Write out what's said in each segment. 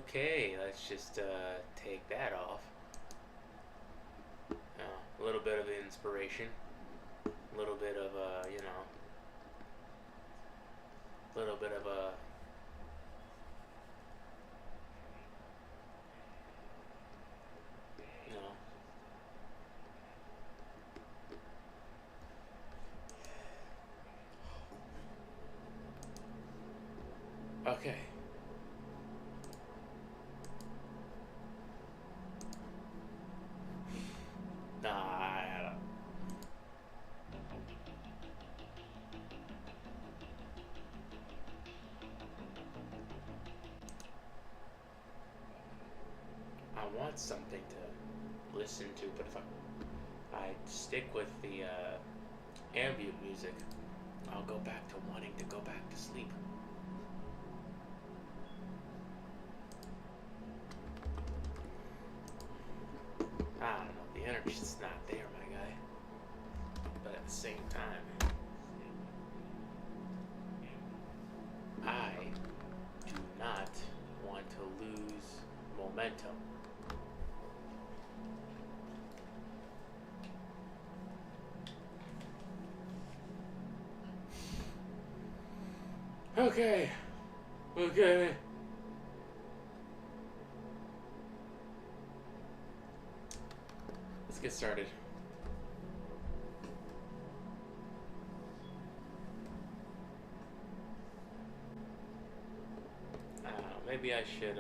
Okay, let's just take that off. A little bit of inspiration, a little bit of a little bit of a you know. Okay. Nah, I want something to listen to, but if I stick with the ambient music, I'll go back to wanting to go back to sleep. I don't know, the energy's not there, my guy. But at the same time, I do not want to lose momentum. Okay. Okay. Let's get started. Maybe I should,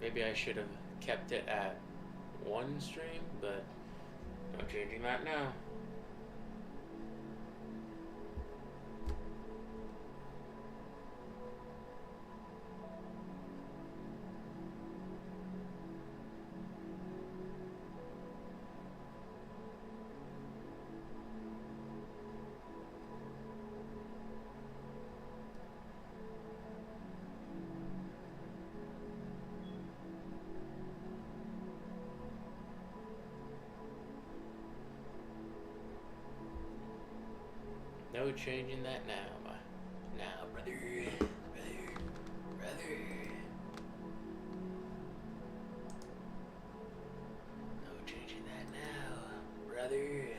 maybe I should have kept it at one stream, but I'm changing that now. No changing that now, now, brother, brother. No changing that now, brother.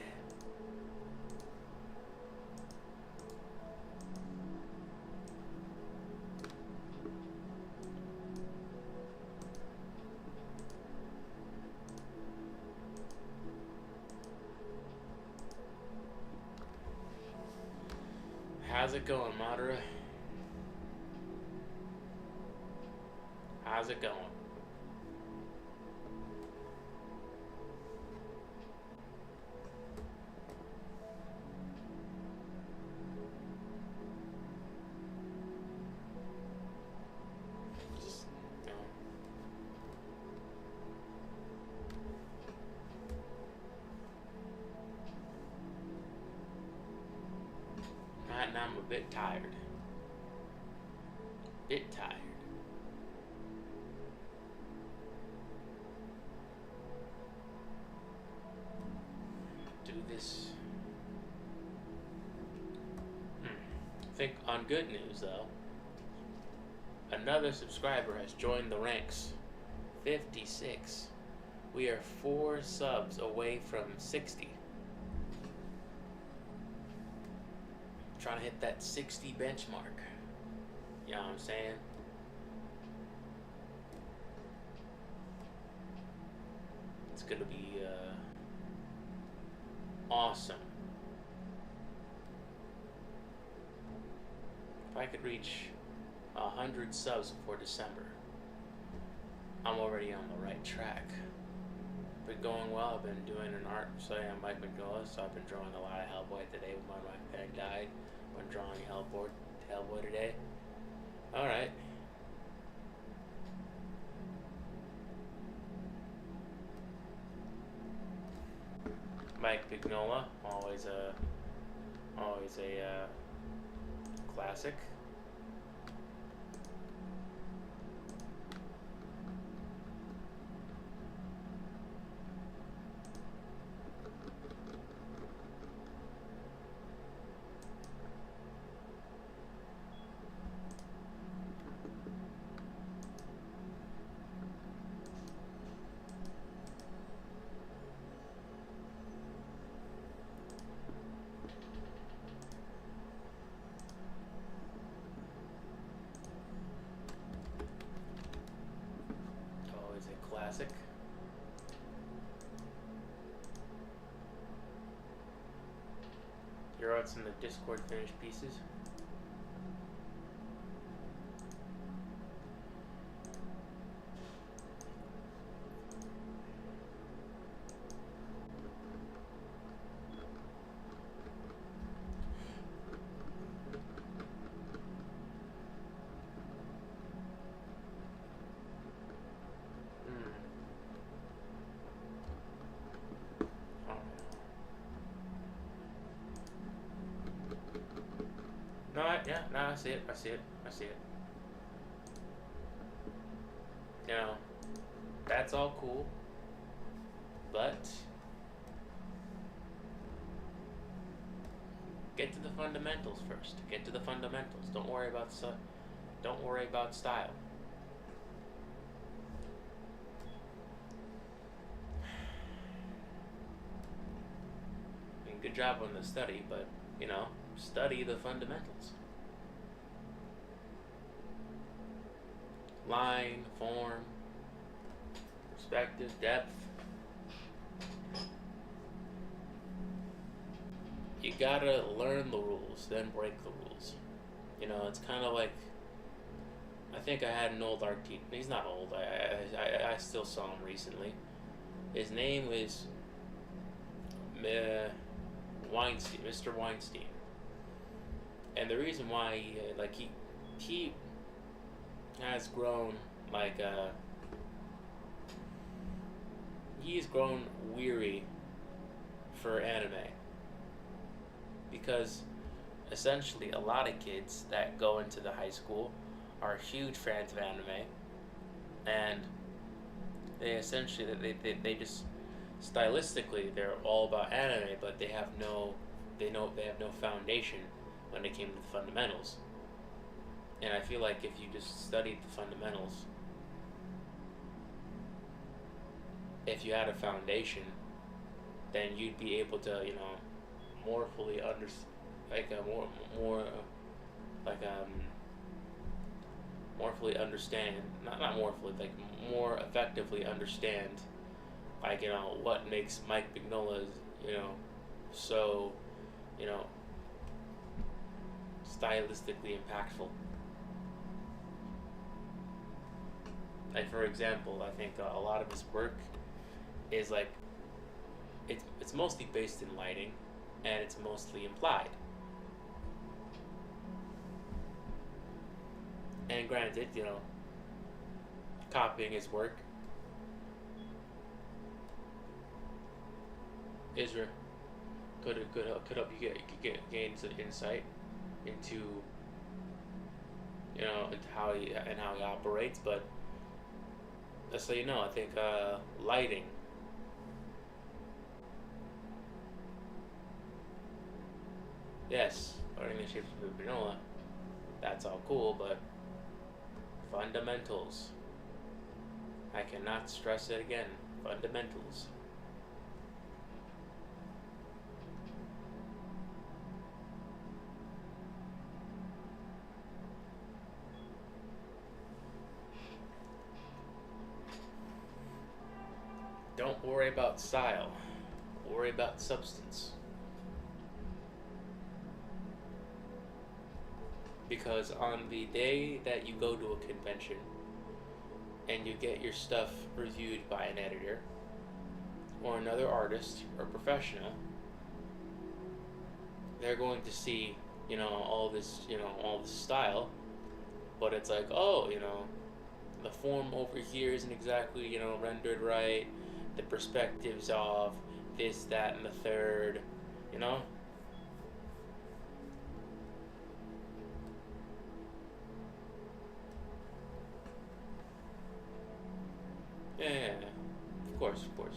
How's it going, Madara? How's it going? Just, right now I'm a bit tired. Bit tired. Do this. I think on good news though, another subscriber has joined the ranks. 56. We are 4 subs away from 60. Trying to hit that 60 benchmark. You know what I'm saying? It's gonna be awesome. If I could reach 100 subs before December, I'm already on the right track. Been going well. I've been doing an art study on Mike Mignola, so I've been drawing a lot of Hellboy today when my pen died. I'm drawing Hellboy today. Alright. Mike Mignola, always a classic. classic. Your arts in the Discord finished pieces. No, I see it. I see it. I see it. You know, that's all cool, but get to the fundamentals first. Get to the fundamentals. Don't worry about style. I mean, good job on the study, but you know, study the fundamentals. Line, form, perspective, depth. You gotta learn the rules, then break the rules. You know, it's kind of like, I think I had an old art teacher. He's not old. I still saw him recently. His name is Weinstein, Mr. Weinstein. And the reason why he has grown he's grown weary for anime, because essentially a lot of kids that go into the high school are huge fans of anime, and they essentially they just stylistically they're all about anime, but they have no foundation when it came to the fundamentals. And I feel like if you just studied the fundamentals, if you had a foundation, then you'd be able to, you know, more fully more fully understand, not more fully, like more effectively understand, like, you know, what makes Mike Mignola, you know, so, you know, stylistically impactful. Like, for example, I think a lot of his work is like, it's mostly based in lighting, and it's mostly implied. And granted, you know, copying his work, Israel could help you gain some insight into, you know, into how he operates. But just so you know, I think lighting, yes, learning the shapes of the granola, that's all cool, but fundamentals. I cannot stress it again. Fundamentals. Don't worry about style. Worry about substance. Because on the day that you go to a convention and you get your stuff reviewed by an editor or another artist or professional, they're going to see, you know, all this style, but it's like, oh, you know, the form over here isn't exactly, you know, rendered right, the perspective's off, this, that, and the third, you know? Yeah, of course, of course.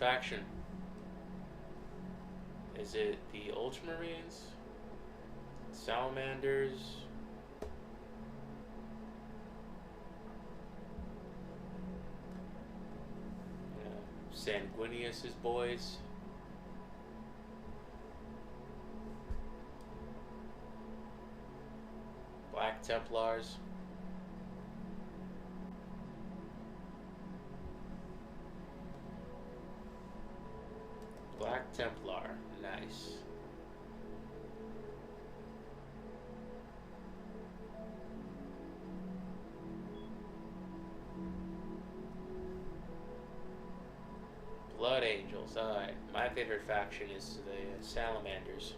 faction? Is it the Ultramarines? Salamanders? Sanguinius's boys? Black Templars? Black Templar, nice. Blood Angels, alright. My favorite faction is the Salamanders.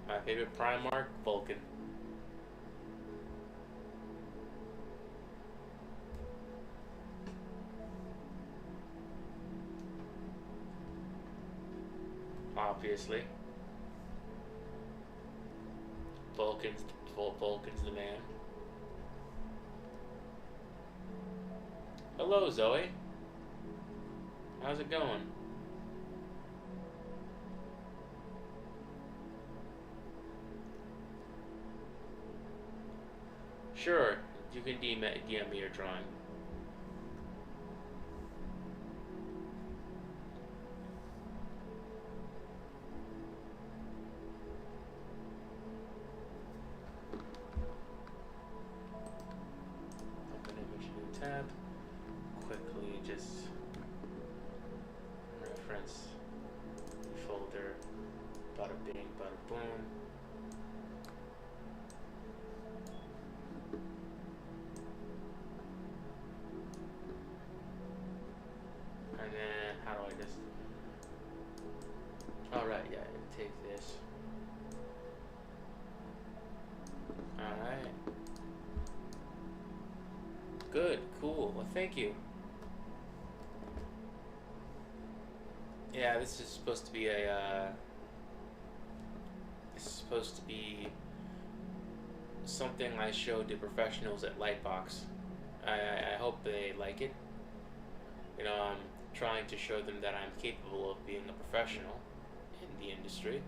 My favorite Primarch, Vulcan. Obviously. Vulcan's the man. Hello, Zoe. How's it going? Sure, you can DM me your drawing. Open image, new tab. Quickly just reference folder. Bada bing, bada boom. And then, how do I just... Alright, yeah, take this. Alright. Good, cool, well thank you. Yeah, this is supposed to be a, this is supposed to be something I showed to professionals at Lightbox. I hope they like it. You know, I'm trying to show them that I'm capable of being a professional in the industry.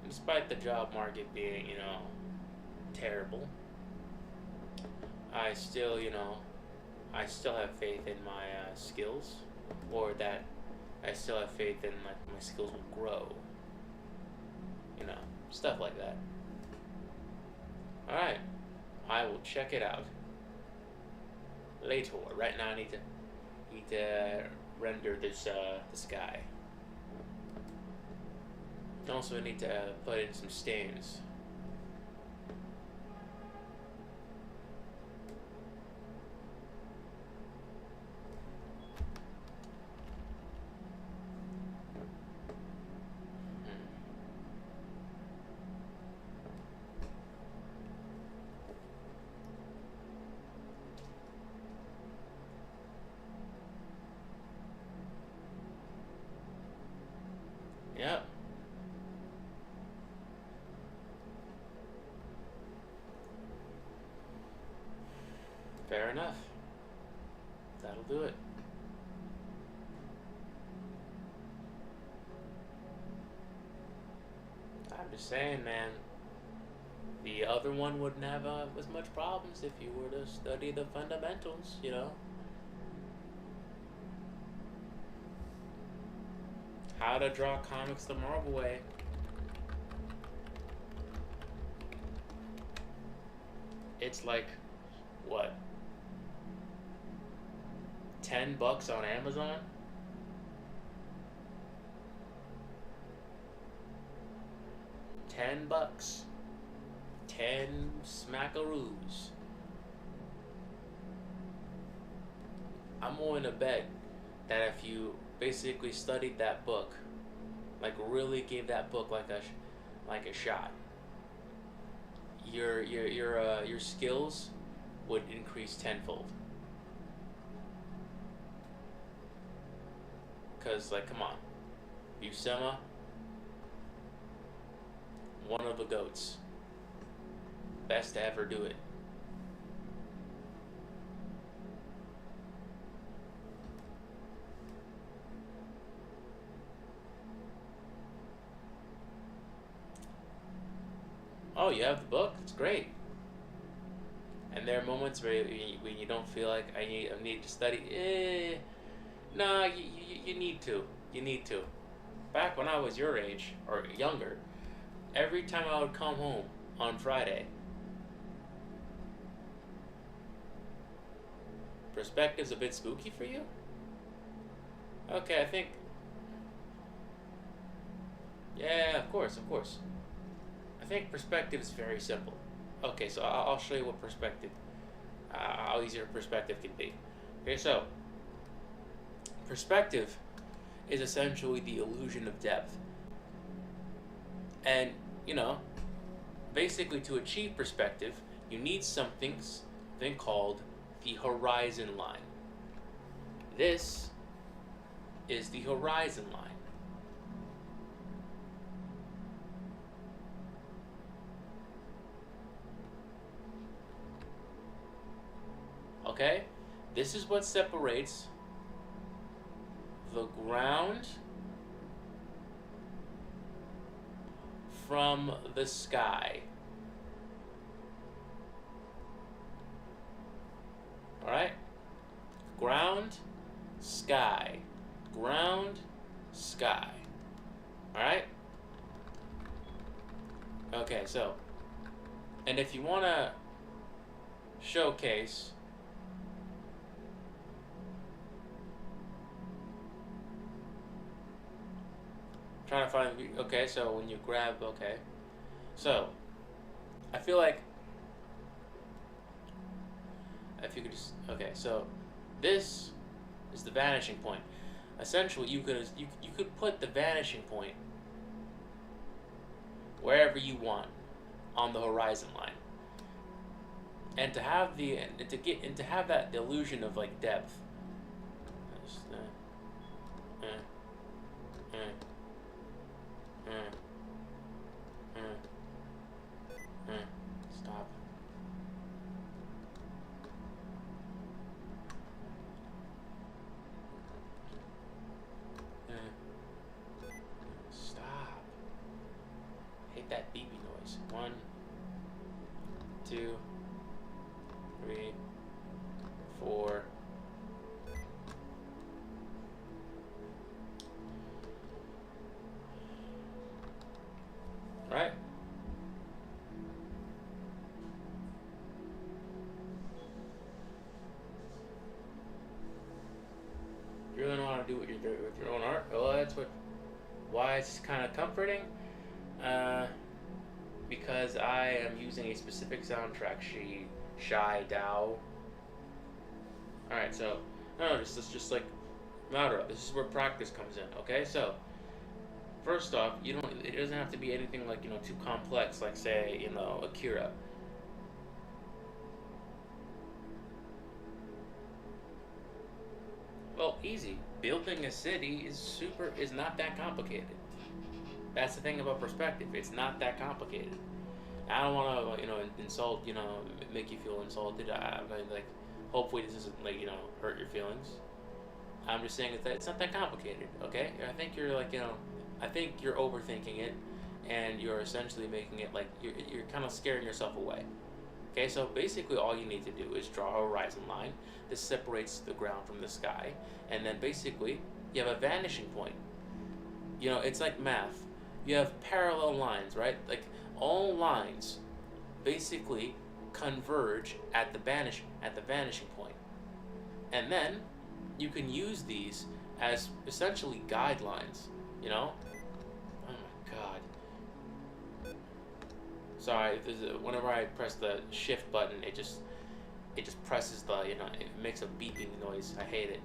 Despite the job market being, you know, terrible, I still, you know, I still have faith in my skills, or that I still have faith in my skills will grow. You know, stuff like that. Alright, I will check it out later. Right now I need to render this this guy. Also I need to put in some stains. Yep. Fair enough. That'll do it. I'm just saying, man. The other one wouldn't have as much problems if you were to study the fundamentals, you know? How to draw comics the Marvel way. It's like, what? $10 on Amazon? $10. 10 smackaroos. I'm willing to bet that if you basically studied that book, like really gave that book like a shot, your skills would increase tenfold. Cause like, come on, Buscema, one of the goats. best to ever do it. Oh, you have the book? It's great. And there are moments where when you don't feel like I need to study. No, you need to. You need to. Back when I was your age, or younger, every time I would come home on Friday, perspective's a bit spooky for you? Okay, I think... Yeah, of course, of course. I think perspective is very simple. Okay, so I'll show you what perspective, how easier perspective can be. Okay, so perspective is essentially the illusion of depth. And, you know, basically to achieve perspective, you need something called the horizon line. This is the horizon line. Okay? This is what separates the ground from the sky. Alright? Ground, sky. Ground, sky. Alright? Okay, so, and if you want to showcase trying to find, okay, so when you grab, okay, so I feel like if you could just, okay, so this is the vanishing point. Essentially, you could put the vanishing point wherever you want on the horizon line, and to have to have that illusion of like depth. Stop. Stop. Hate that beepy noise. 1, 2, 3, 4. Right? You really know how to do what you're doing with your own art? Well, that's why it's kind of comforting. Because I am using a specific soundtrack, Shy DAO. Alright, so, no, this is just like, louder up. This is where practice comes in, okay? So, first off, it doesn't have to be anything like, too complex, like, say, Akira. Well, easy. Building a city is not that complicated. That's the thing about perspective. It's not that complicated. I don't want to, insult, make you feel insulted. Hopefully this doesn't, hurt your feelings. I'm just saying that it's not that complicated, okay? I think you're, I think you're overthinking it, and you're essentially making it, you're kind of scaring yourself away. Okay, so basically all you need to do is draw a horizon line. This separates the ground from the sky, and then basically you have a vanishing point. It's like math. You have parallel lines, right? Like all lines basically converge at the vanishing point. And then you can use these as essentially guidelines, Oh my god. Sorry, whenever I press the shift button, it just presses it makes a beeping noise. I hate it.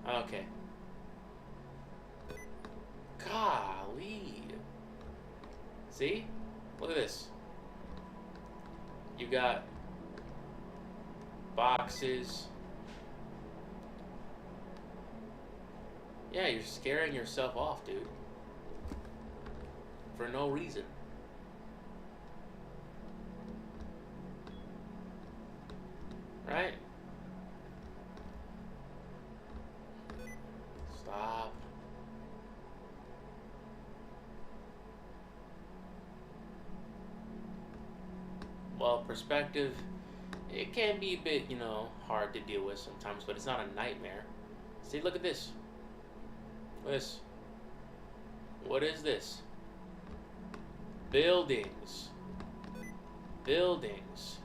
Okay. Golly. See? Look at this. You got boxes. Yeah, you're scaring yourself off, dude. For no reason. Right? Stop. Well, perspective, it can be a bit, hard to deal with sometimes, but it's not a nightmare. See, look at this. This. What is this? Buildings. Buildings.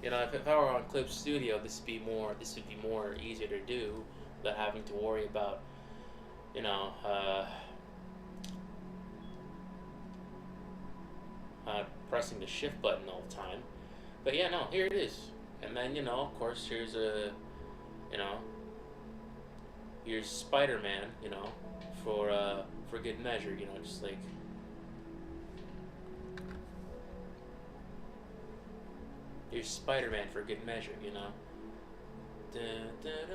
If I were on Clip Studio, this would be more easier to do without having to worry about, pressing the shift button all the time. But yeah, no, here it is. And then, of course, here's here's Spider-Man, for good measure, just like. Here's Spider-Man for good measure, Dun, dun, dun,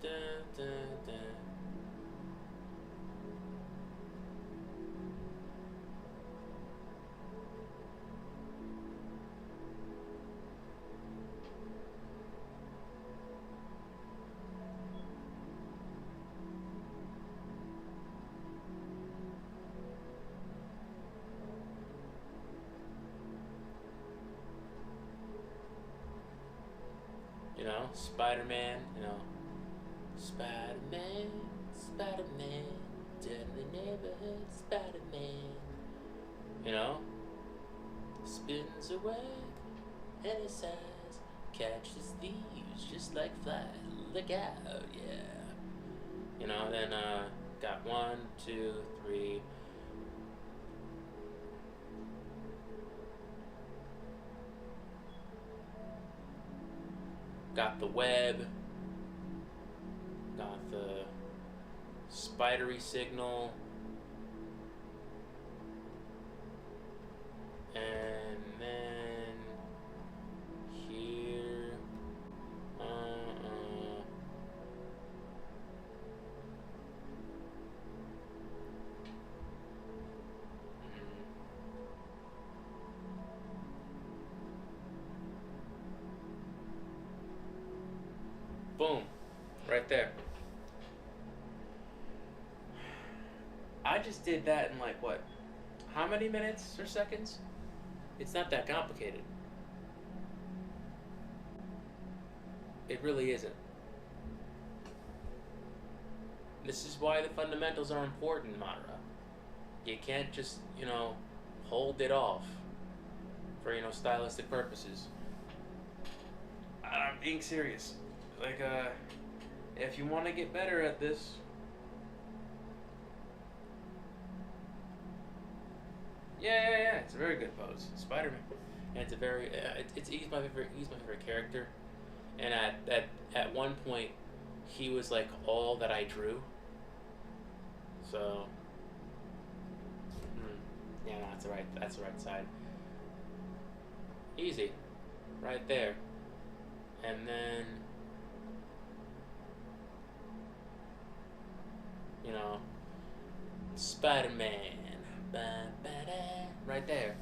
dun, dun, dun. Spider-Man, Spider-Man, Spider-Man, down in the neighborhood, Spider-Man, spins away, and his eyes catches thieves just like flies. Look out, yeah. Then got 1, 2, 3. Got the web, got the spidery signal, and then here, boom, right there. I just did that in like what? How many minutes or seconds? It's not that complicated. It really isn't. This is why the fundamentals are important, Madara. You can't just, hold it off for, stylistic purposes. I'm being serious. Like, if you want to get better at this, yeah, it's a very good pose, Spider-Man, and it's a very, he's my favorite character, and at one point, he was like all that I drew. So, yeah, no, that's the right side. Easy, right there, and then. Spider-Man, right there.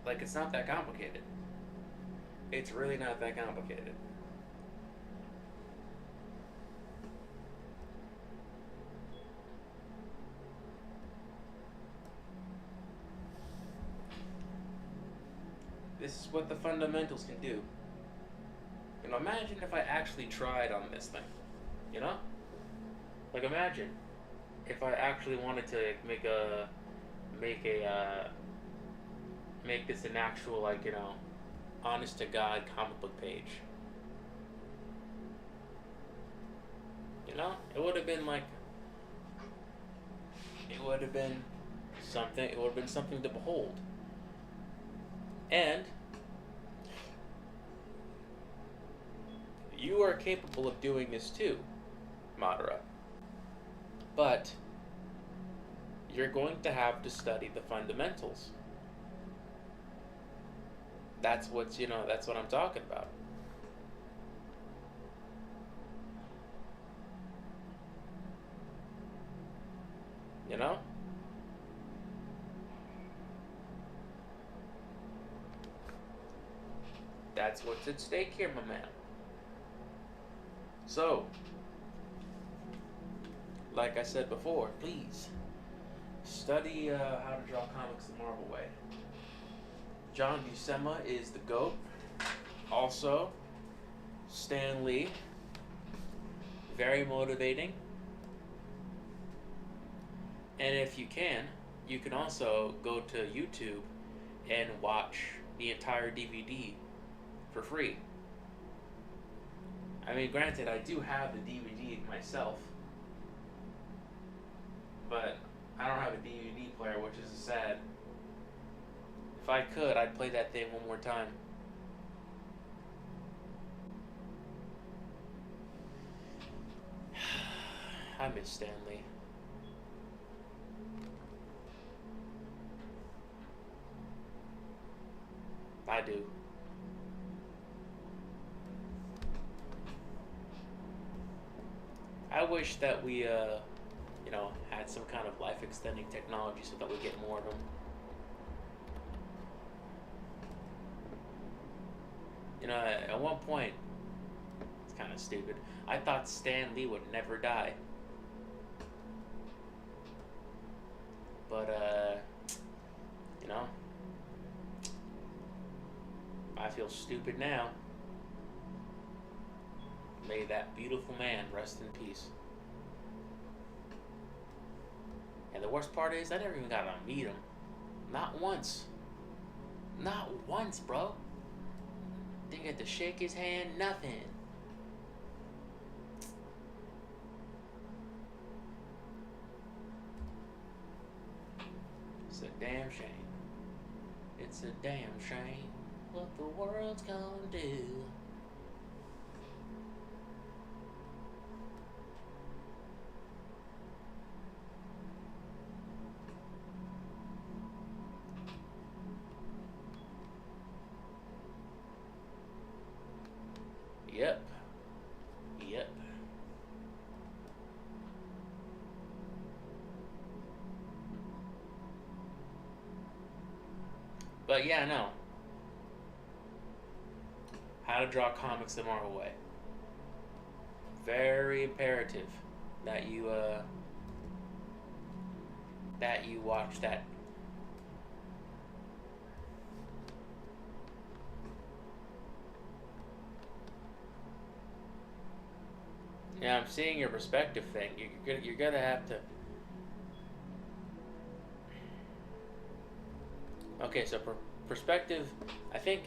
Like, it's not that complicated. It's really not that complicated. This is what the fundamentals can do. Imagine if I actually tried on this thing. Like, imagine if I actually wanted to make this an actual, like, honest to God comic book page. It would have been like, it would have been something to behold. And you are capable of doing this too, Madara. But you're going to have to study the fundamentals. That's what I'm talking about. You know? That's what's at stake here, my man. So, like I said before, please study how to draw comics the Marvel way. John Buscema is the GOAT. Also, Stan Lee, very motivating. And if you can also go to YouTube and watch the entire DVD for free. I mean, granted, I do have the DVD myself, but I don't have a DVD player, which is sad. If I could, I'd play that thing one more time. I miss Stan Lee. I do. I wish that we, had some kind of life extending technology so that we get more of them. You know, at one point, it's kind of stupid, I thought Stan Lee would never die. But, I feel stupid now. May that beautiful man rest in peace. And the worst part is, I never even got to meet him. Not once. Not once, bro. Didn't get to shake his hand, nothing. It's a damn shame. It's a damn shame what the world's gonna do. Yep. Yep. But yeah, no. How to draw comics the Marvel way. Very imperative that you watch that. Yeah, I'm seeing your perspective thing. You're gonna have to. Okay, so perspective, I think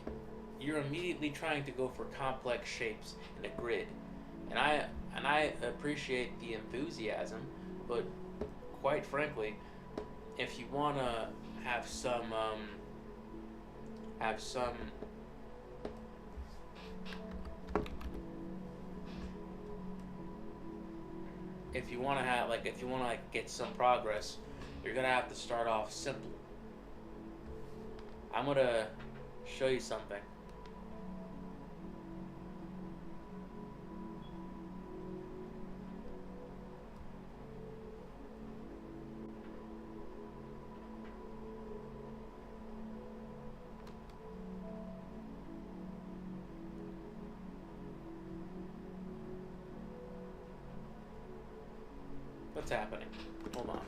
you're immediately trying to go for complex shapes in a grid, and I appreciate the enthusiasm, but quite frankly, if you wanna have some if you want to get some progress, you're gonna have to start off simple. I'm gonna show you something. What's happening? Hold on.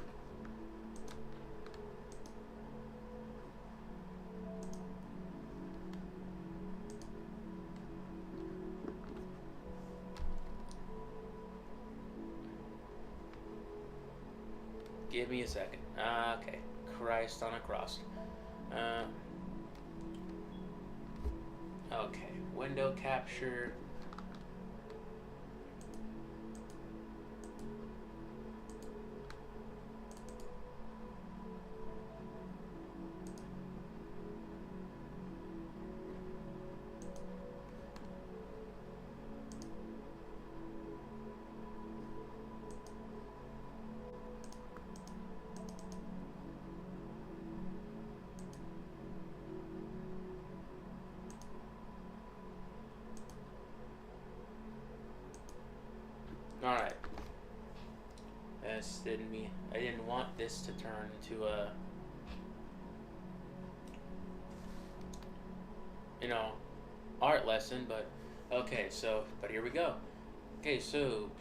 Give me a second. Okay. Christ on a cross. Okay. Window capture. this didn't mean I didn't want this to turn into a, you know, art lesson, but okay, so but here we go. Okay, so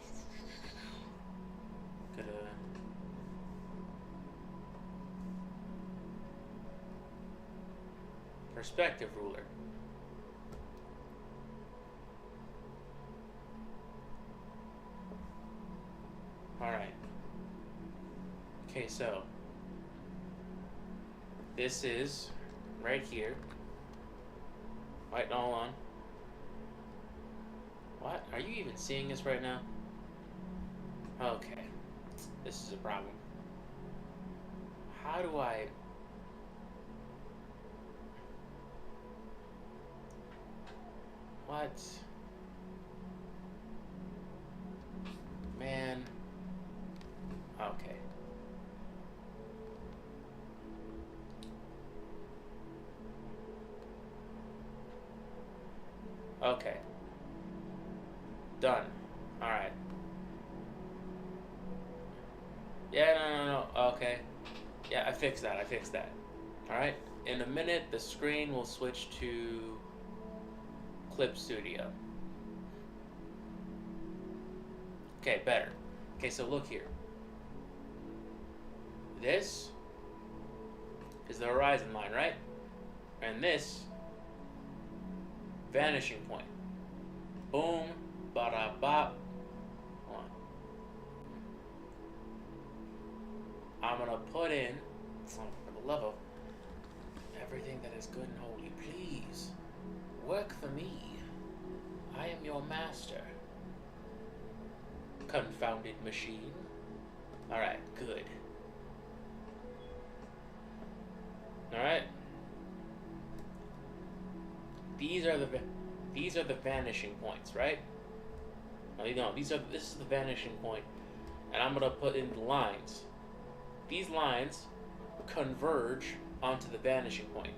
gonna perspective ruler. Alright. Okay, so this is right here. Wait, hold on. What? Are you even seeing this right now? Okay. This is a problem. How do I... What? Man. Okay. Okay. Done. Alright. Yeah, no. Okay. Yeah, I fixed that. Alright. In a minute, the screen will switch to Clip Studio. Okay, better. Okay, so look here. This is the horizon line, right? And this, vanishing point. Boom, bada bop. Hold on. I'm gonna put in, for the love of everything that is good and holy, please work for me. I am your master. Confounded machine. Alright, good. Alright. These are the vanishing points, right? No, this is the vanishing point, and I'm gonna put in the lines. These lines converge onto the vanishing point.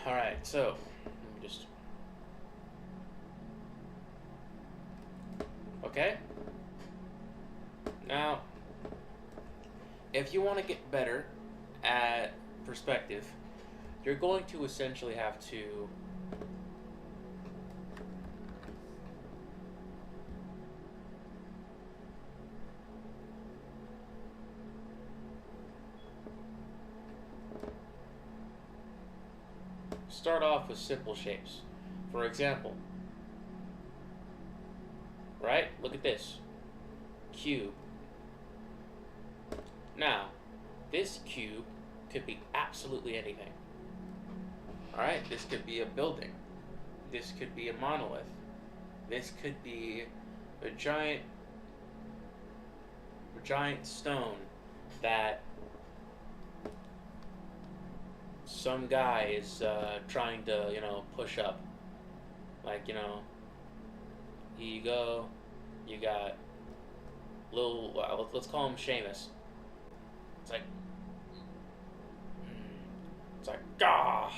Alright, so, let me just... Okay? Now, if you want to get better at perspective, you're going to essentially have to start off with simple shapes. For example, right? Look at this. Cube. Now, this cube could be absolutely anything. Alright, this could be a building. This could be a monolith. This could be a giant stone that some guy is trying to, push up. Like, here you go. You got let's call him Seamus. It's like, gah!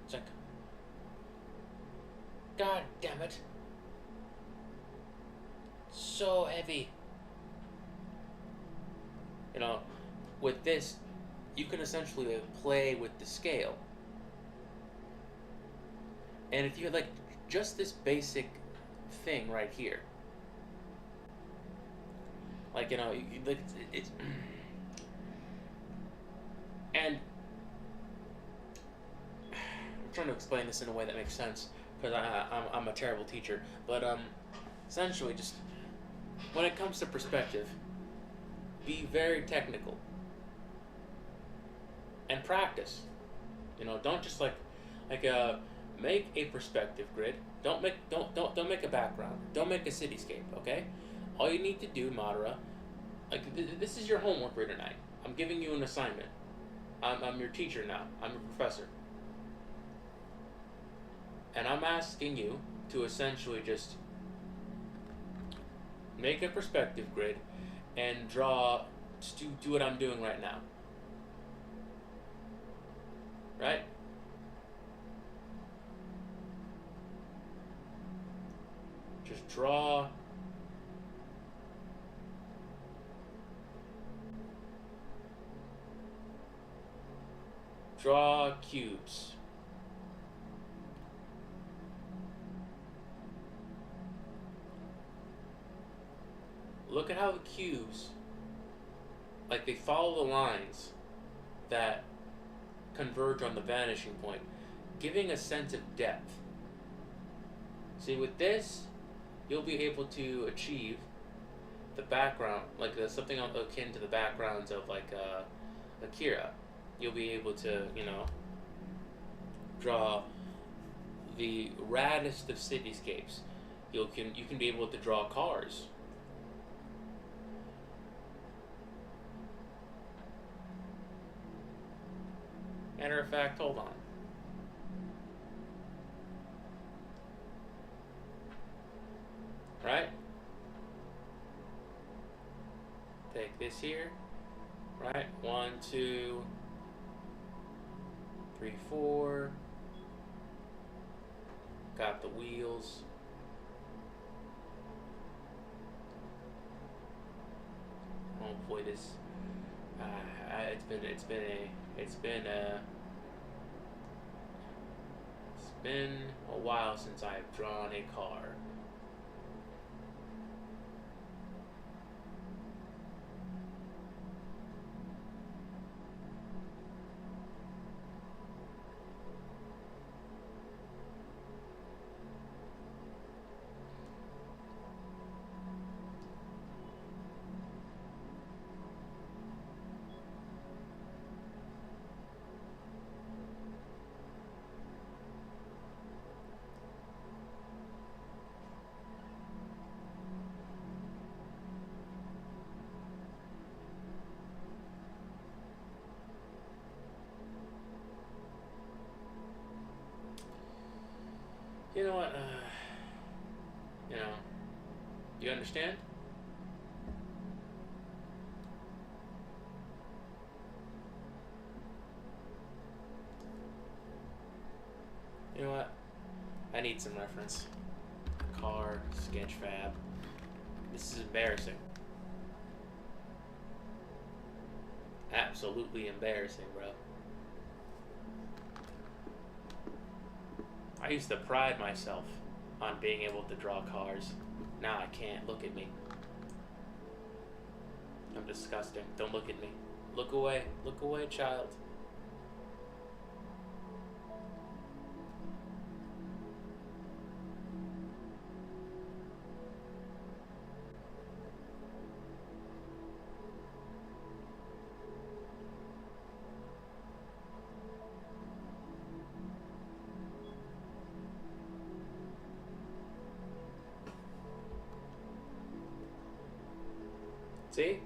It's like, God damn it. So heavy. With this, you can essentially play with the scale. And if you had just this basic thing right here, it's and I'm trying to explain this in a way that makes sense because I'm a terrible teacher, but essentially just when it comes to perspective, be very technical and practice. Don't just Make a perspective grid. Don't make a background. Don't make a cityscape. Okay. All you need to do, Madara, this is your homework for tonight. I'm giving you an assignment. I'm your teacher now. I'm your professor. And I'm asking you to essentially just make a perspective grid and draw, do what I'm doing right now. Right? Just draw cubes. Look at how the cubes, like, they follow the lines that converge on the vanishing point, giving a sense of depth. See, with this, you'll be able to achieve the background, like something akin to the backgrounds of like Akira. You'll be able to, you know, draw the raddest of cityscapes. You can be able to draw cars. Matter of fact, hold on. Right? Take this here. Right? 1, 2, 3, 4. Got the wheels. Oh boy, this. It's been a while since I've drawn a car. You know what? You know, you understand? You know what? I need some reference. Car, Sketchfab. This is embarrassing. Absolutely embarrassing, bro. I used to pride myself on being able to draw cars. Now I can't. Look at me. I'm disgusting. Don't look at me. Look away. Look away, child. See?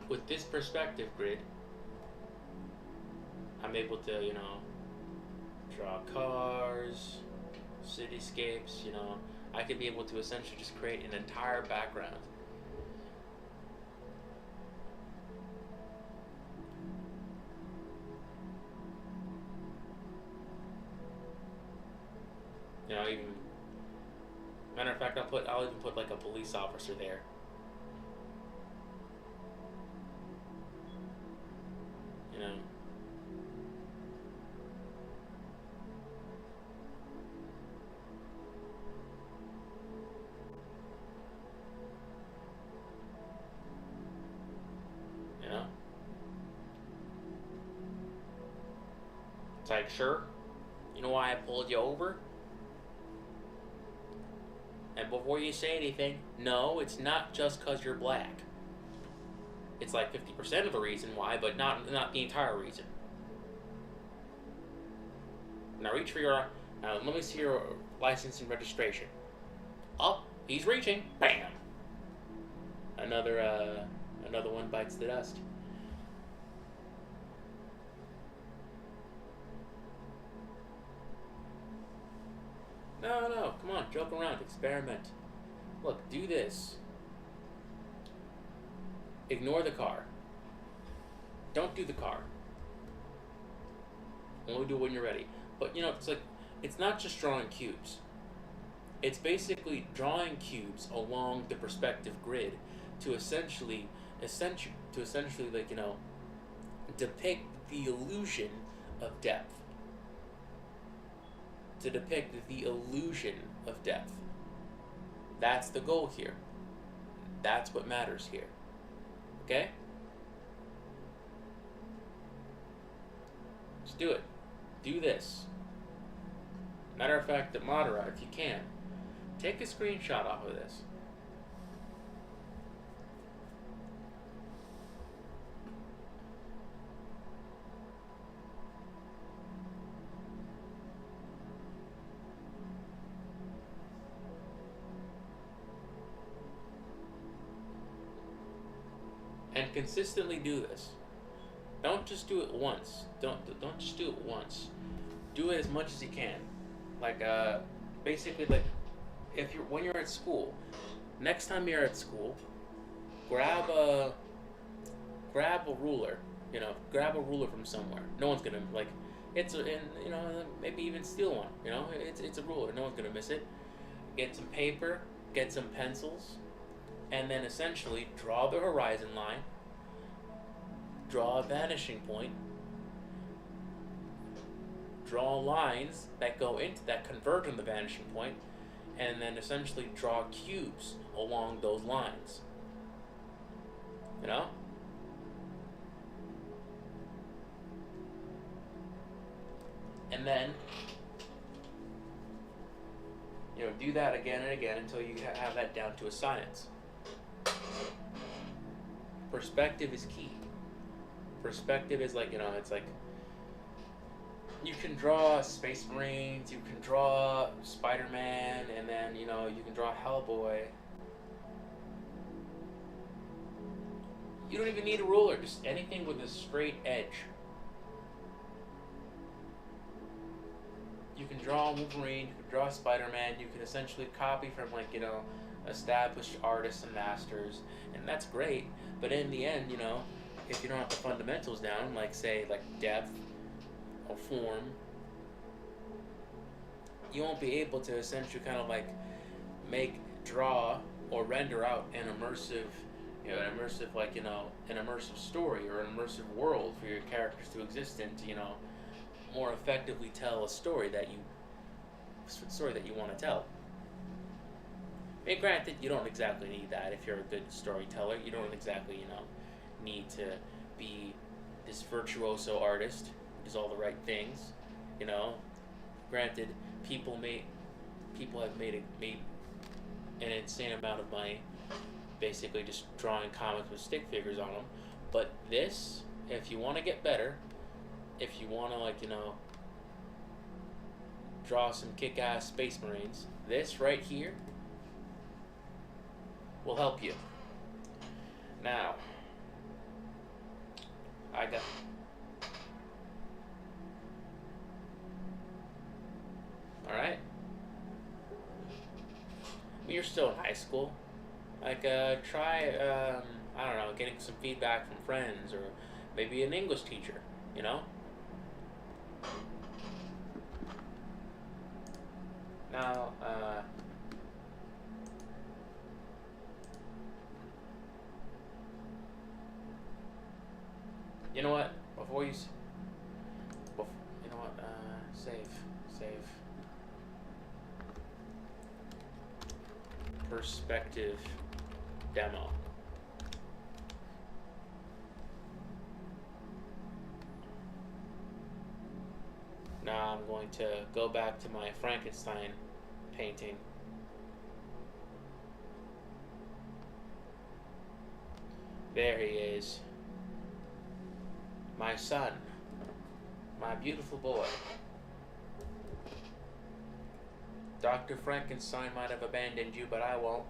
With this perspective grid, I'm able to, you know, draw cars, cityscapes, you know. I could be able to essentially just create an entire background. You know, even, matter of fact, I'll even put like a police officer there. You know. You know? It's like, sure. You know why I pulled you over? And before you say anything, no, it's not just because you're black. It's like 50% of the reason why, but not the entire reason. Now reach for your. Now let me see your license and registration. Up. He's reaching. Bam. Another one bites the dust. No, come on, joke around, experiment. Look, do this. Ignore the car. Don't do the car. Only do it when you're ready. But you know, it's not just drawing cubes. It's basically drawing cubes along the perspective grid to essentially like, you know, depict the illusion of depth. To depict the illusion of depth. That's the goal here. That's what matters here. Okay? Just do it. Do this. Matter of fact, Madara, if you can, take a screenshot off of this. And consistently do this. Don't just do it once. Don't just do it once. Do it as much as you can. Like basically, like when you're at school, next time you're at school, grab a ruler. You know, grab a ruler from somewhere. No one's gonna maybe even steal one. You know, it's a ruler. No one's gonna miss it. Get some paper. Get some pencils. And then essentially draw the horizon line, draw a vanishing point, draw lines that converge on the vanishing point, and then essentially draw cubes along those lines. You know? And then, you know, do that again and again until you have that down to a science. Perspective is key. Perspective is like, you know, it's like you can draw Space Marines, you can draw Spider-Man, and then, you know, you can draw Hellboy. You don't even need a ruler, just anything with a straight edge. You can draw Wolverine, you can draw Spider-Man, you can essentially copy from, like, you know, established artists and masters, and that's great, but in the end, you know, if you don't have the fundamentals down, like, say, like depth or form, you won't be able to essentially kind of like draw or render out an immersive story or an immersive world for your characters to exist in, to, you know, more effectively tell a story that you want to tell. And granted, you don't exactly need that if you're a good storyteller. You don't exactly, you know, need to be this virtuoso artist who does all the right things. You know, granted, people have made an insane amount of money basically just drawing comics with stick figures on them. But this, if you want to get better, if you want to, like, you know, draw some kick-ass Space Marines, this right here will help you. Now, alright? You're still in high school. Like, try, I don't know, getting some feedback from friends or maybe an English teacher, you know? Now, you know what? Save. Perspective demo. Now I'm going to go back to my Frankenstein painting. There he is. My son. My beautiful boy. Dr. Frankenstein might have abandoned you, but I won't.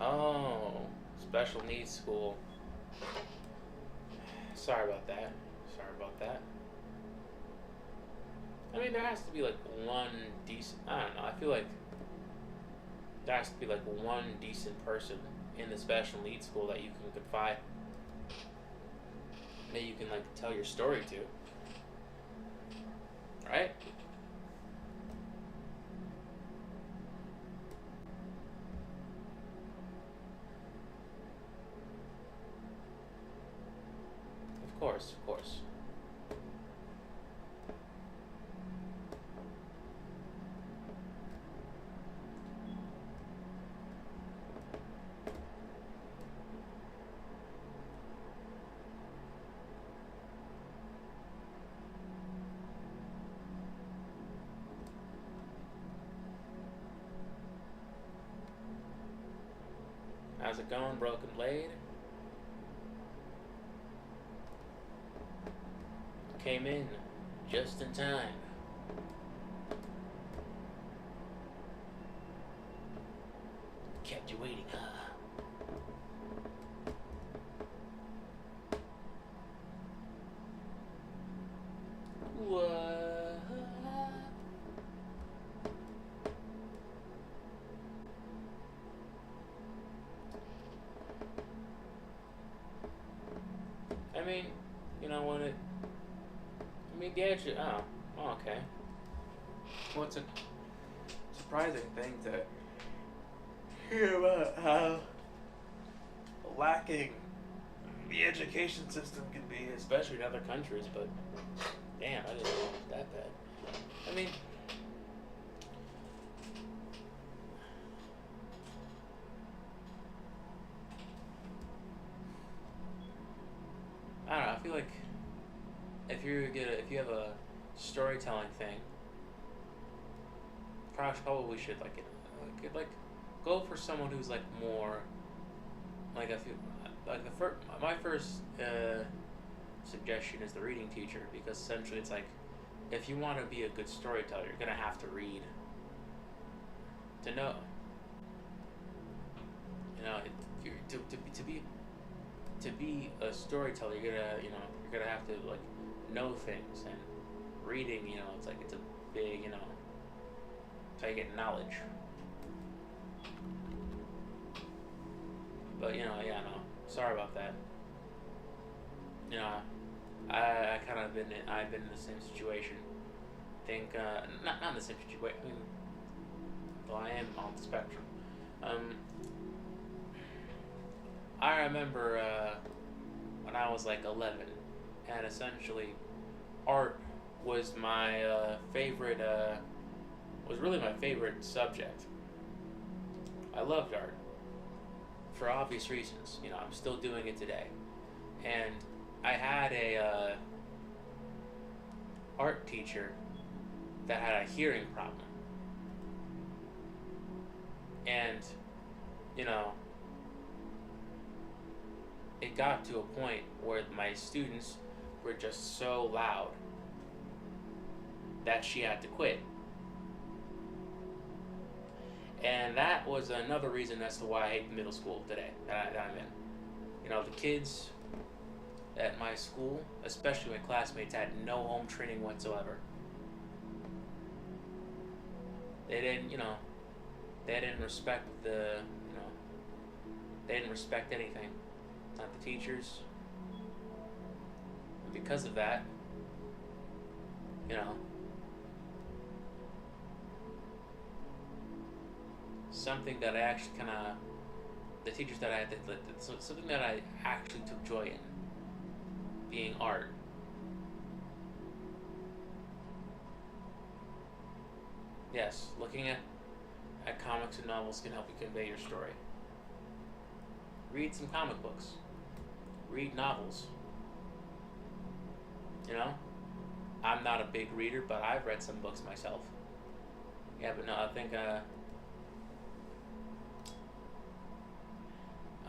Oh, special needs school. Sorry about that. Sorry about that. I mean, there has to be like one decent. I don't know. I feel like there has to be like one decent person in the special needs school that you can confide, that you can like tell your story to, right? Of course, of course. How's it going, Broken Blade? Came in just in time. Kept you waiting, huh? What? I mean, you know, when it... I mean, the edge... Oh, okay. Well, it's a surprising thing to hear about how lacking the education system can be, especially in other countries, but damn, I didn't know it was that bad. I mean... I don't know, I feel like if you have a storytelling thing, probably should like go for someone who's like more like I feel like my first suggestion is the reading teacher, because essentially it's like if you want to be a good storyteller, you're gonna have to read to know. You know, to be a storyteller, you're gonna have to like know things, and reading, it's a big, it's how you get knowledge. But yeah, no, sorry about that. You know, I kind of I've been in the same situation. Think not in the same situation. I mean, though I am on the spectrum. I remember when I was like 11, and essentially, art was my favorite. Was really my favorite subject. I loved art for obvious reasons. You know, I'm still doing it today, and I had a art teacher that had a hearing problem, and you know, it got to a point where my students were just so loud that she had to quit. And that was another reason as to why I hate the middle school today that I'm in. You know, the kids at my school, especially my classmates, had no home training whatsoever. They didn't, They didn't respect the, they didn't respect anything. Not the teachers. And because of that, you know, something that I actually kind of, the teachers that I had, something that I actually took joy in, being art. Yes, looking at comics and novels can help you convey your story. Read some comic books. Read novels. You know? I'm not a big reader, but I've read some books myself. Yeah, but no, I think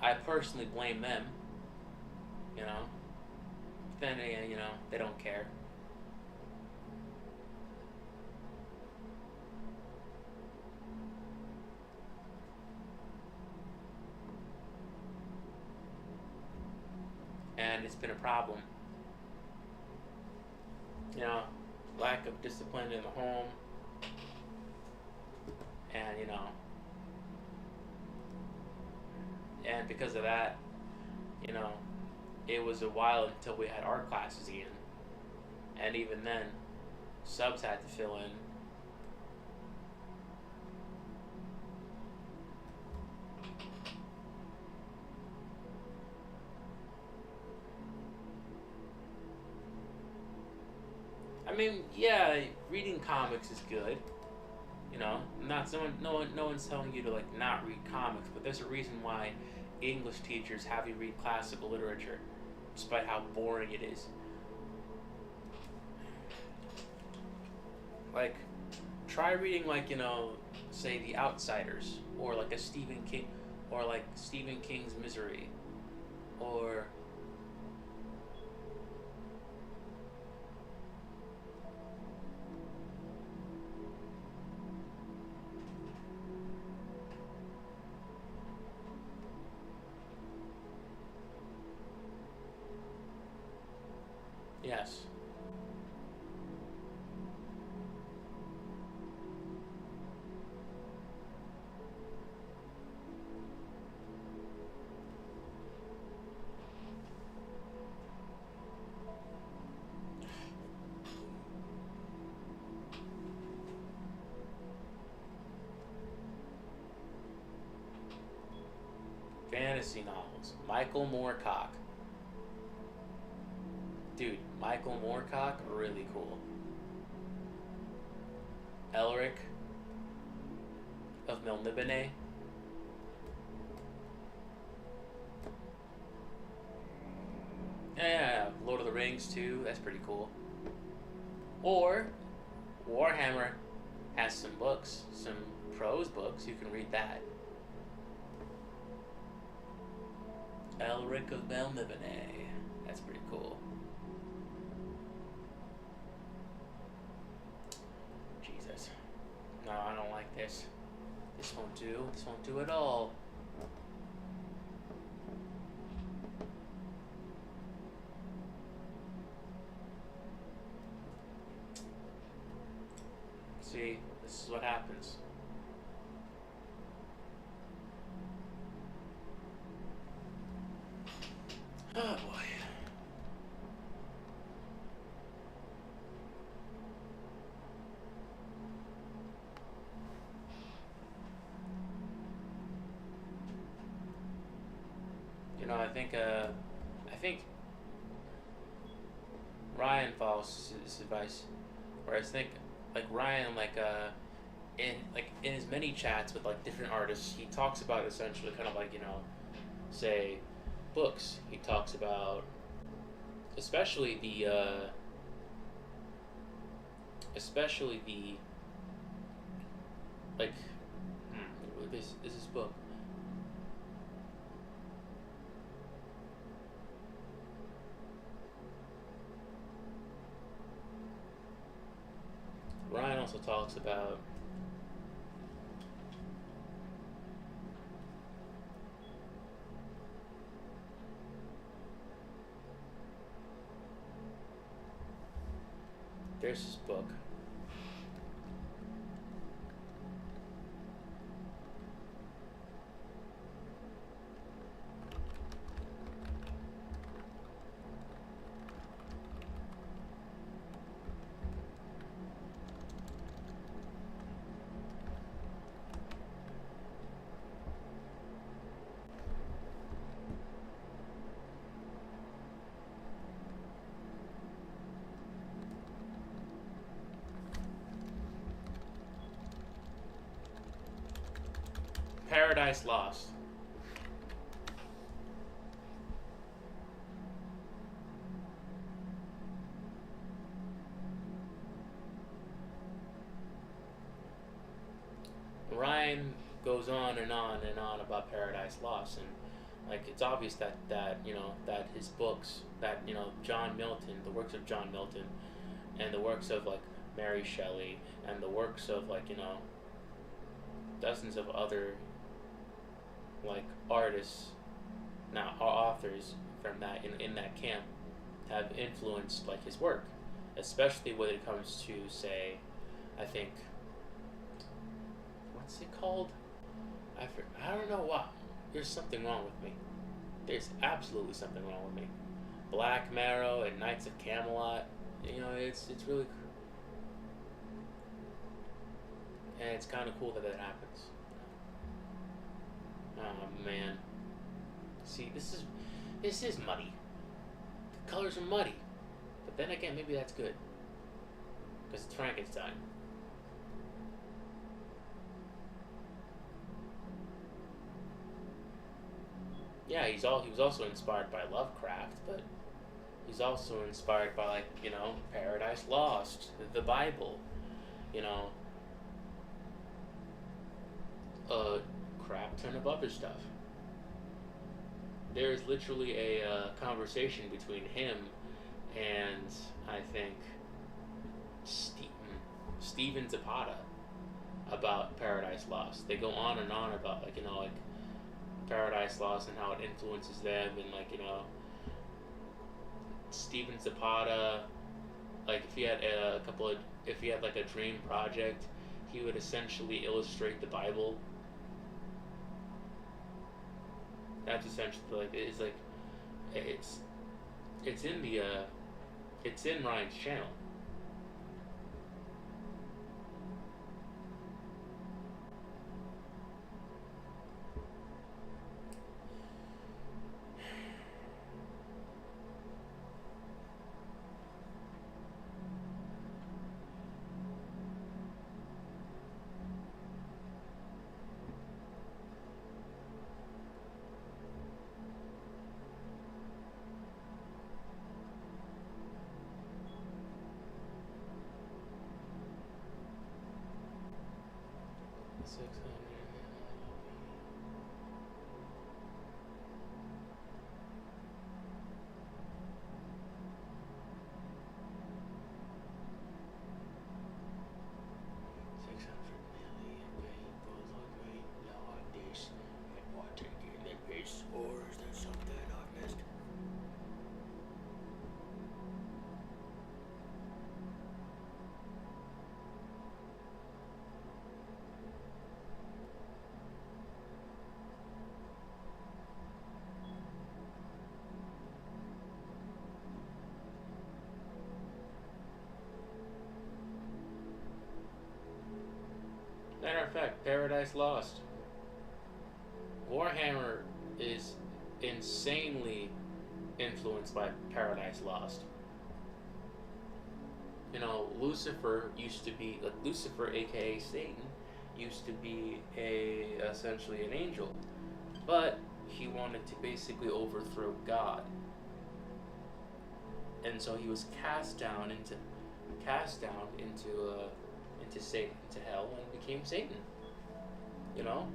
I personally blame them. You know? But then, they don't care. And it's been a problem. Lack of discipline in the home, and and because of that, it was a while until we had art classes again, and even then, subs had to fill in. I mean, yeah, reading comics is good. Not someone, no one's telling you to not read comics, but there's a reason why English teachers have you read classical literature, despite how boring it is. Try reading say The Outsiders, or a Stephen King, or Stephen King's Misery, or yes. Fantasy novels. Michael Moorcock. Dude, Michael Moorcock, really cool. Elric of Melniboné. Yeah, Lord of the Rings too. That's pretty cool. Or Warhammer has some books, some prose books. You can read that. Elric of Melniboné. That's pretty cool. Jesus. No, I don't like this. This won't do. This won't do at all. See, this is what happens. Oh boy. I think Ryan follows his advice, whereas I think Ryan in his many chats with different artists, he talks about essentially kind of say books. He talks about especially the this is his book. Ryan also talks about there's his book. Paradise Lost. Ryan goes on and on and on about Paradise Lost, and like it's obvious that you know that his books, that you know John Milton, the works of John Milton, and the works of like Mary Shelley, and the works of like you know dozens of other like artists, now authors from that in that camp, have influenced like his work, especially when it comes to say, I think, what's it called? I don't know why. There's something wrong with me. There's absolutely something wrong with me. Black Marrow and Knights of Camelot. You know, it's really, and it's kind of cool that that happens. Oh man. See, this is muddy. The colors are muddy, but then again, maybe that's good because it's Frankenstein. Yeah, he was also inspired by Lovecraft, but he's also inspired by like you know Paradise Lost, the Bible, you know, crap ton of other stuff. There's literally a conversation between him and I think Stephen Zapata about Paradise Lost. They go on and on about like you know like Paradise Lost and how it influences them, and like you know Stephen Zapata, like if he had if he had like a dream project, he would essentially illustrate the Bible. That's essentially like it's it's in the it's in Ryan's channel. Matter of fact, Paradise Lost. Warhammer is insanely influenced by Paradise Lost. You know, Lucifer used to be like Lucifer, aka Satan, used to be essentially an angel, but he wanted to basically overthrow God, and so he was cast down into Satan, into hell, and became Satan. You know,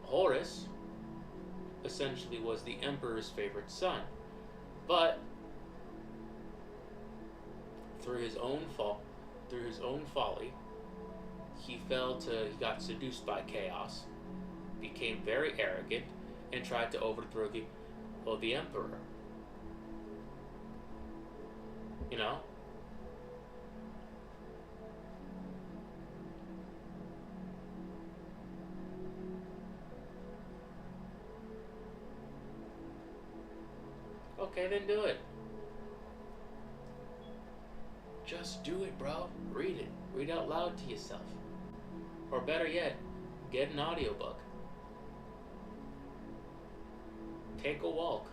Horus essentially was the emperor's favorite son, but through his own folly, he got seduced by chaos, became very arrogant, and tried to overthrow the emperor. You know? Okay, then do it. Just do it, bro. Read it. Read out loud to yourself. Or better yet, get an audiobook. Take a walk.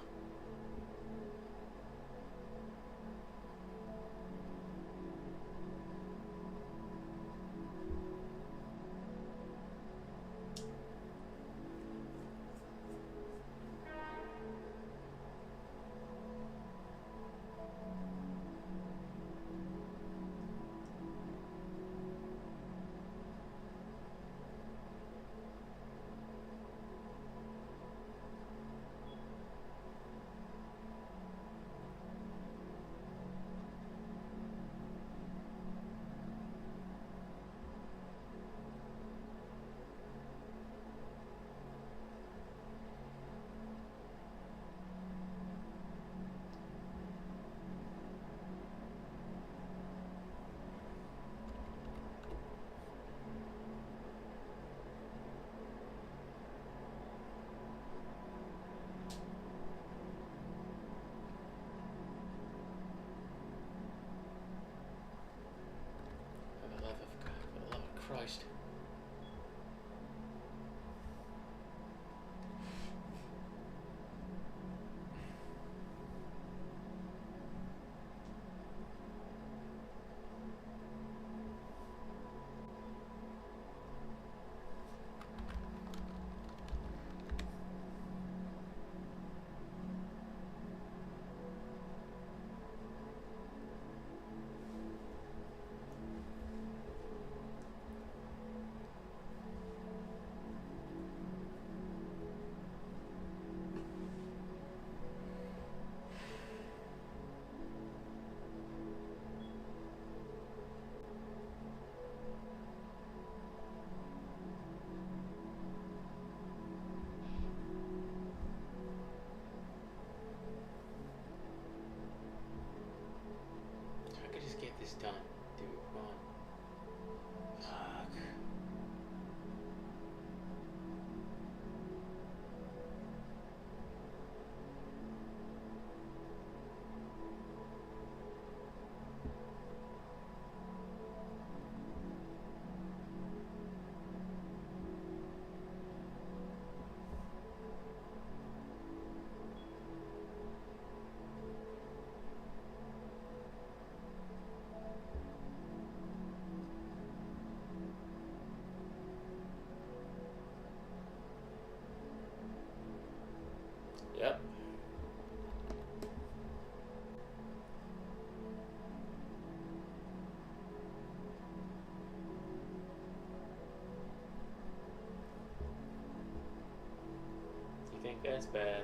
think that's bad.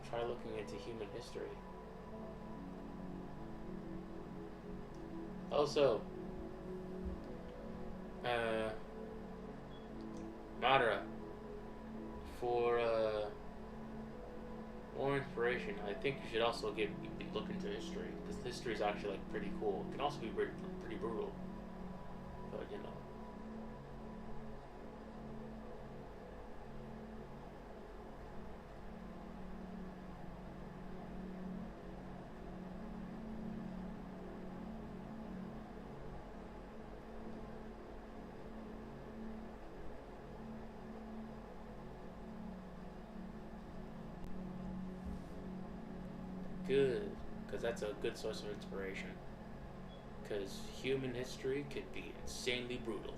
Try looking into human history. Also, Madara, for more inspiration, I think you should also look into history, because history is actually like pretty cool. It can also be pretty brutal, but you know. Good, because that's a good source of inspiration. Because human history could be insanely brutal.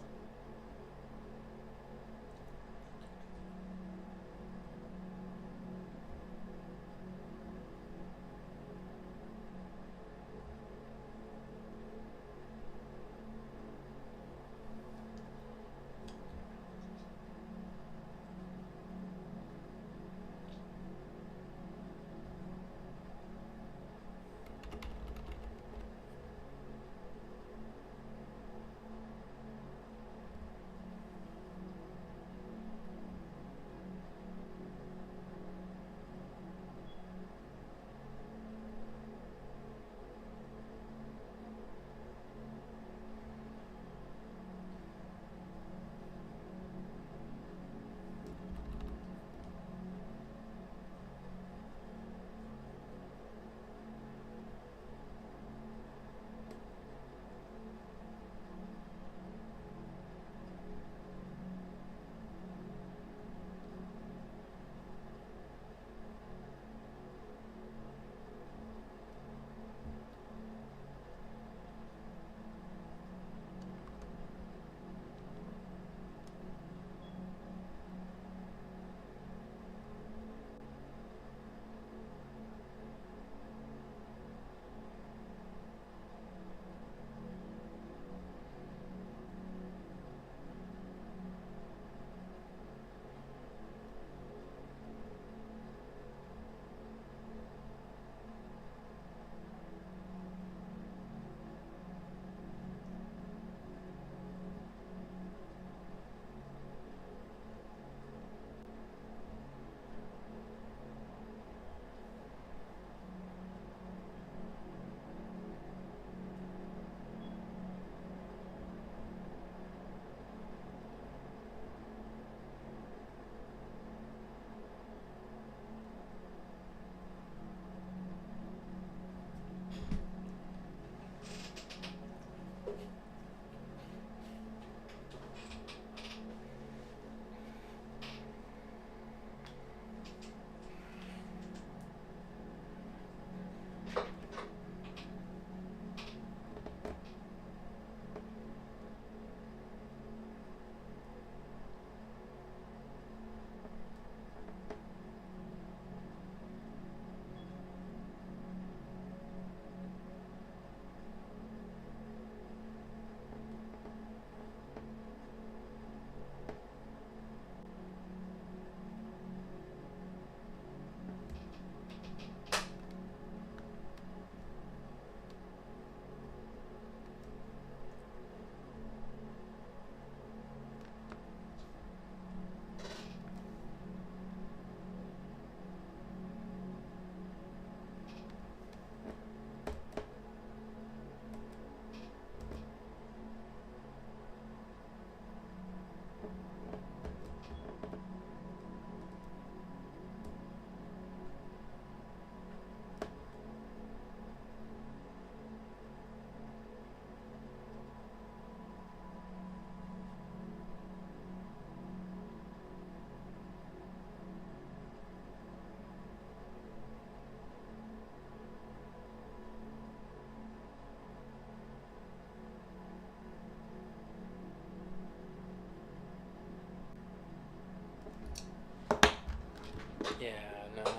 Yeah, no.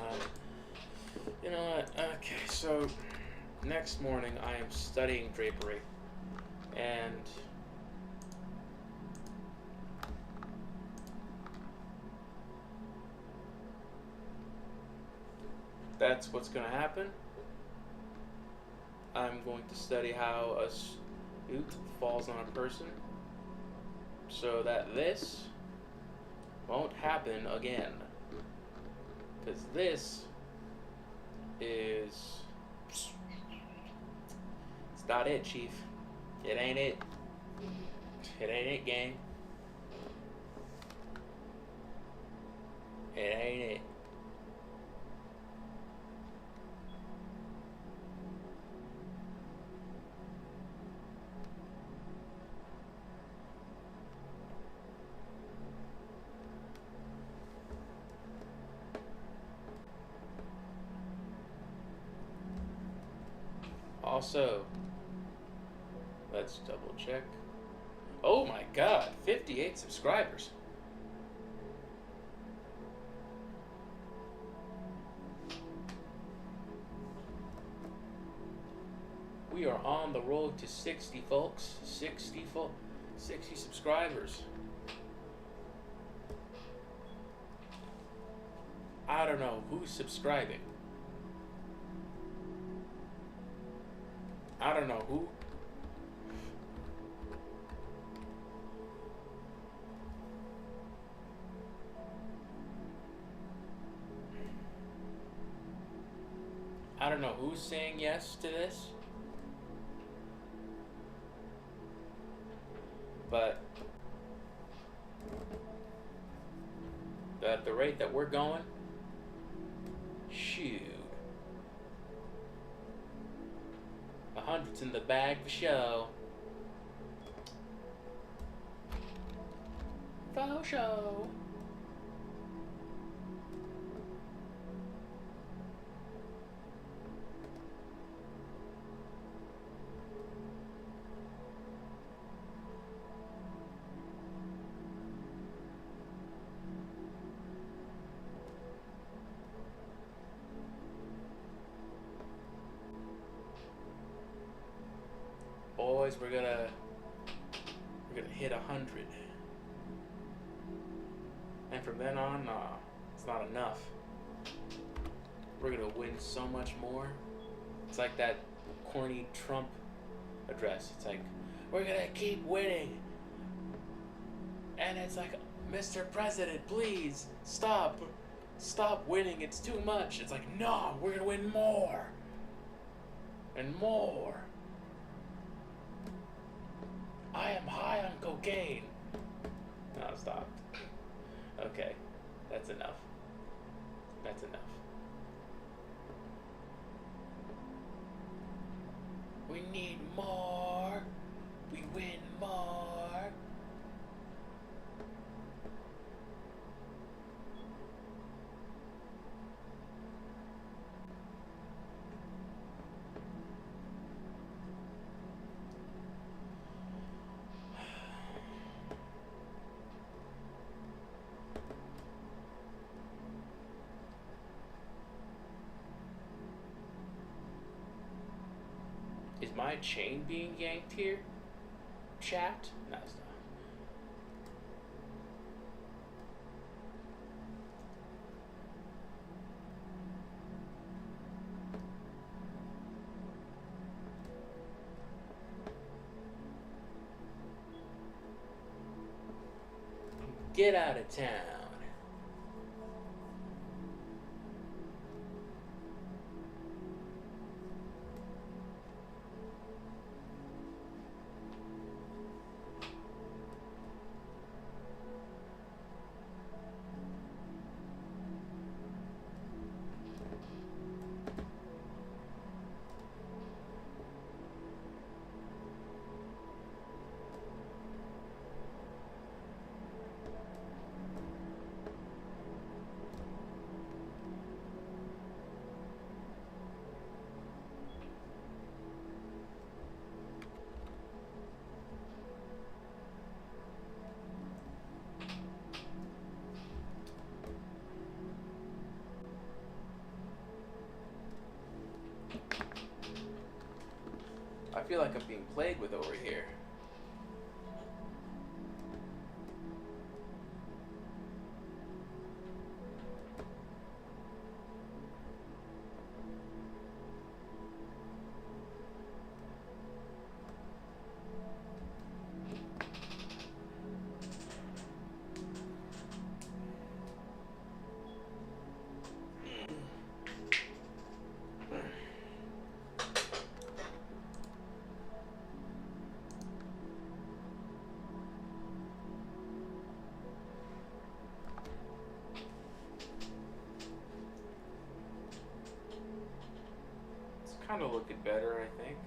You know what? Okay, so next morning I am studying drapery, and that's what's going to happen. I'm going to study how a suit falls on a person so that this won't happen again. Because this is... It's not it, Chief. It ain't it. It ain't it, gang. It ain't it. Also, let's double check. Oh my god, 58 subscribers. We are on the road to 60, folks. 60 subscribers. I don't know who's subscribing. I don't know who. I don't know who's saying yes to this. But at the rate that we're going, shoot. 100's in the bag for show. For show. Boys, we're gonna hit 100, and from then on, it's not enough. We're gonna win so much more. It's like that corny Trump address. It's like, we're gonna keep winning, and it's like, Mr. President, please stop winning. It's too much. It's like, no, we're gonna win more and more. I am high on cocaine. No, stop. Okay, that's enough. That's enough. We need more. We win more. Is my chain being yanked here? Chat? No, it's not. Get out of town. I feel like I'm being played with over here. kind of looking better, I think.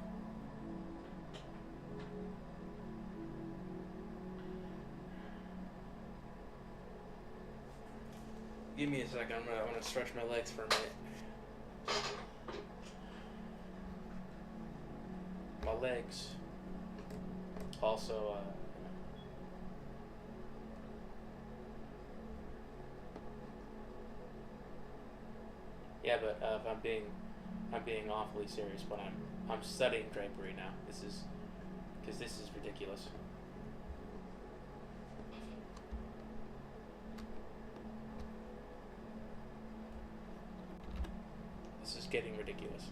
Give me a second. I'm gonna stretch my legs for a minute. My legs. Also, yeah, but if I'm being awfully serious, but I'm studying drapery now. This is ridiculous. This is getting ridiculous.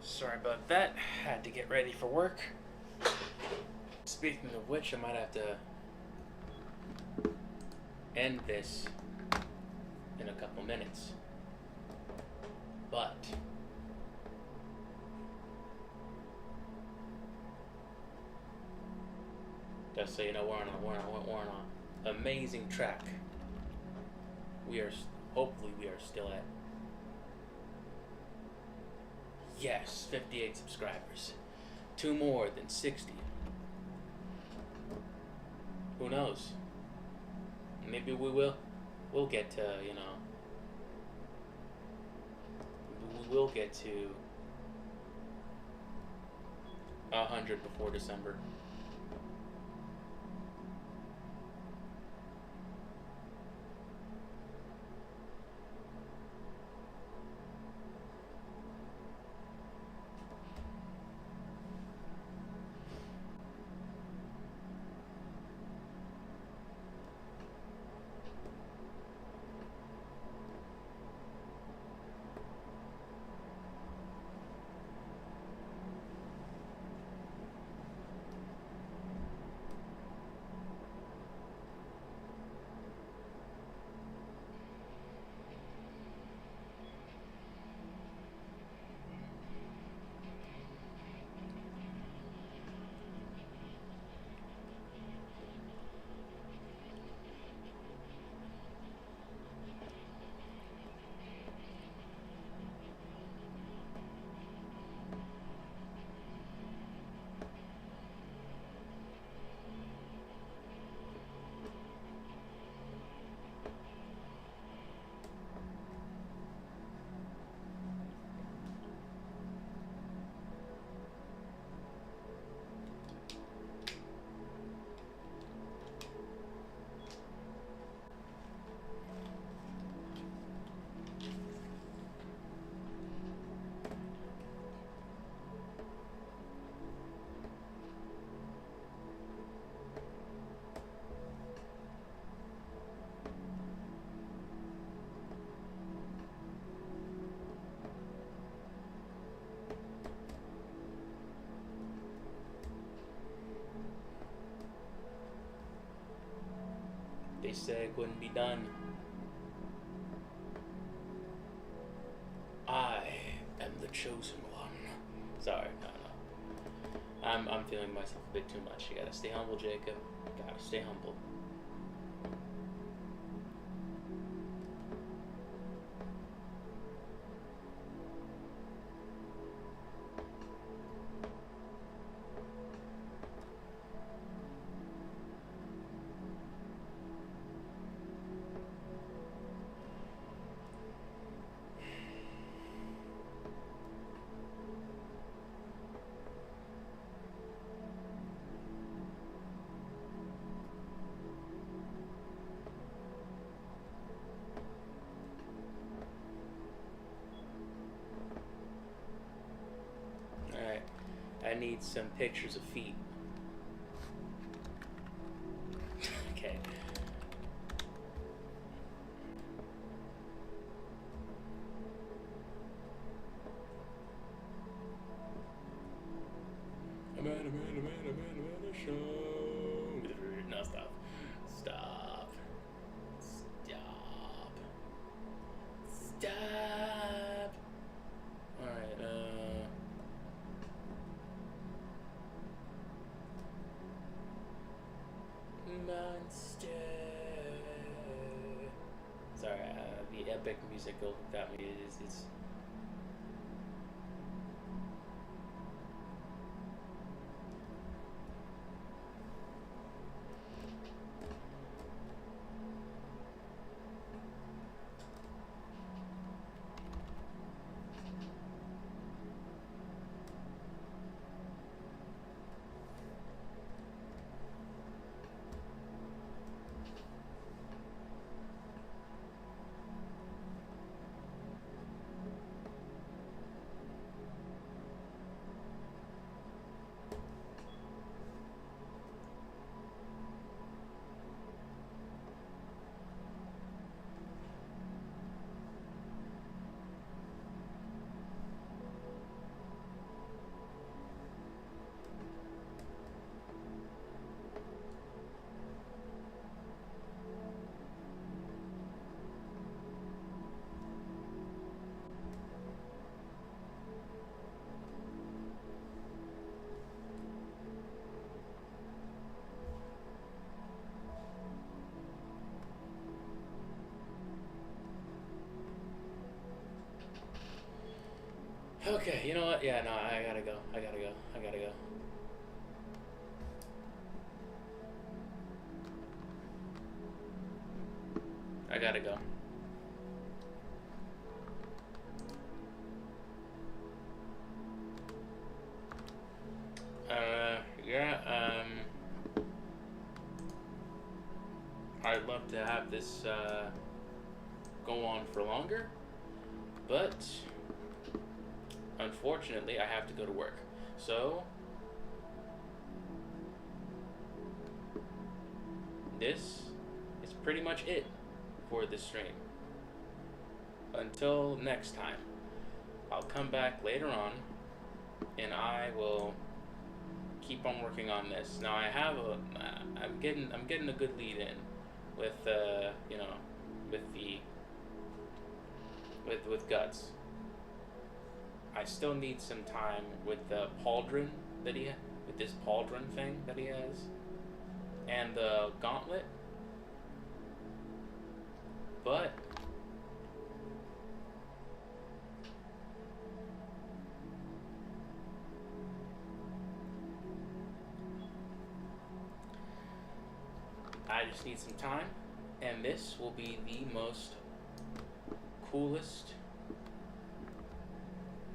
Sorry about that. Had to get ready for work. Speaking of which, I might have to end this in a couple minutes. But just so you know, we're on an amazing track. Hopefully we are still at, yes, 58 subscribers. 2 more than 60. Who knows? Maybe we'll get to, we will get to 100 before December. They said it couldn't be done. I am the chosen one. Sorry, no. I'm feeling myself a bit too much. You gotta stay humble, Jacob. Gotta stay humble. I need some pictures of feet. Okay. I'm at a show. No, stop. Stop. Stop. Stop. Alright, Monster. Sorry, the epic musical got me. It's okay, you know what? Yeah, no, I gotta go. I gotta go. Yeah, I'd love to have this go on for longer, but unfortunately, I have to go to work. So, this is pretty much it for this stream. Until next time, I'll come back later on, and I will keep on working on this. Now I have I'm getting a good lead in with you know, with Guts. I still need some time with the pauldron with this pauldron thing that he has, and the gauntlet. But I just need some time, and this will be the most coolest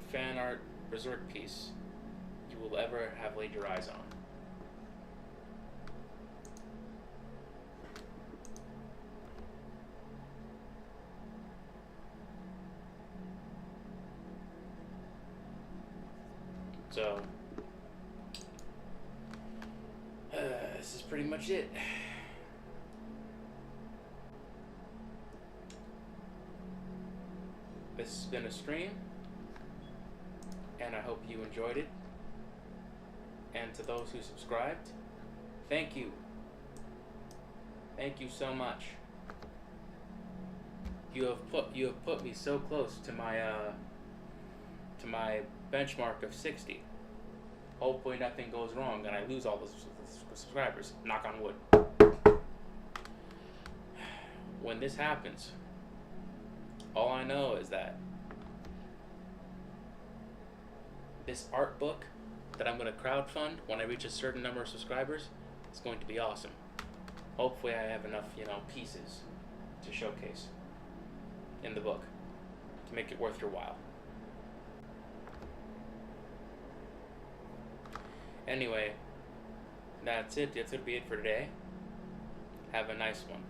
fan art Berserk piece you will ever have laid your eyes on. So, this is pretty much it. This has been a stream, and I hope you enjoyed it. And to those who subscribed, thank you. Thank you so much. You have put me so close to my benchmark of 60. Hopefully nothing goes wrong and I lose all those subscribers. Knock on wood. When this happens, all I know is that this art book that I'm going to crowdfund when I reach a certain number of subscribers is going to be awesome. Hopefully I have enough, pieces to showcase in the book to make it worth your while. Anyway, that's it. That's going to be it for today. Have a nice one.